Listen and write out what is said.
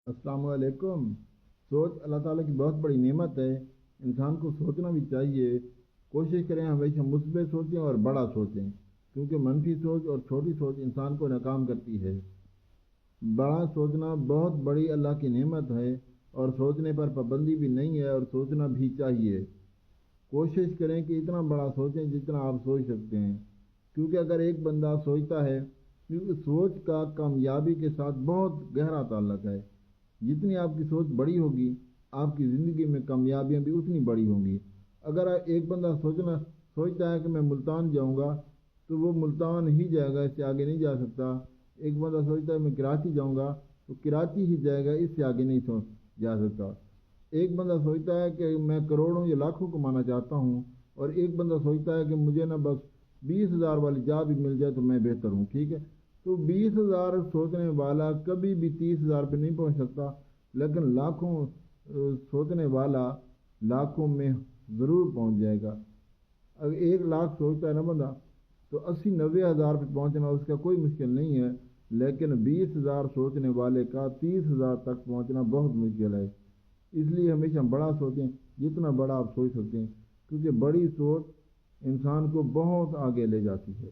السلام علیکم۔ سوچ اللہ تعالیٰ کی بہت بڑی نعمت ہے۔ انسان کو سوچنا بھی چاہیے۔ کوشش کریں ہمیشہ مثبت سوچیں اور بڑا سوچیں، کیونکہ منفی سوچ اور چھوٹی سوچ انسان کو ناکام کرتی ہے۔ بڑا سوچنا بہت بڑی اللہ کی نعمت ہے، اور سوچنے پر پابندی بھی نہیں ہے، اور سوچنا بھی چاہیے۔ کوشش کریں کہ اتنا بڑا سوچیں جتنا آپ سوچ سکتے ہیں، کیونکہ اگر ایک بندہ سوچتا ہے، کیونکہ سوچ کا کامیابی کے ساتھ بہت گہرا تعلق ہے۔ جتنی آپ کی سوچ بڑی ہوگی، آپ کی زندگی میں کامیابیاں بھی اتنی بڑی ہوں گی۔ اگر ایک بندہ سوچتا ہے کہ میں ملتان جاؤں گا، تو وہ ملتان ہی جائے گا، اس سے آگے نہیں جا سکتا۔ ایک بندہ سوچتا ہے میں کراچی جاؤں گا، تو کراچی ہی جائے گا، اس سے آگے نہیں جا سکتا۔ ایک بندہ سوچتا ہے کہ میں کروڑوں یا لاکھوں کمانا چاہتا ہوں، اور ایک بندہ سوچتا ہے کہ مجھے نا بس 20,000 والی جاب بھی مل جائے تو میں بہتر ہوں، ٹھیک ہے۔ تو 20,000 سوچنے والا کبھی بھی 30,000 پہ نہیں پہنچ سکتا، لیکن لاکھوں سوچنے والا لاکھوں میں ضرور پہنچ جائے گا۔ اگر 1,00,000 سوچتا ہے نا بندہ، تو 80-90 ہزار پہ پہنچنا اس کا کوئی مشکل نہیں ہے، لیکن 20,000 سوچنے والے کا 30,000 تک پہنچنا بہت مشکل ہے۔ اس لیے ہمیشہ بڑا سوچیں، جتنا بڑا آپ سوچ سکتے ہیں، کیونکہ بڑی سوچ انسان کو بہت آگے لے جاتی ہے۔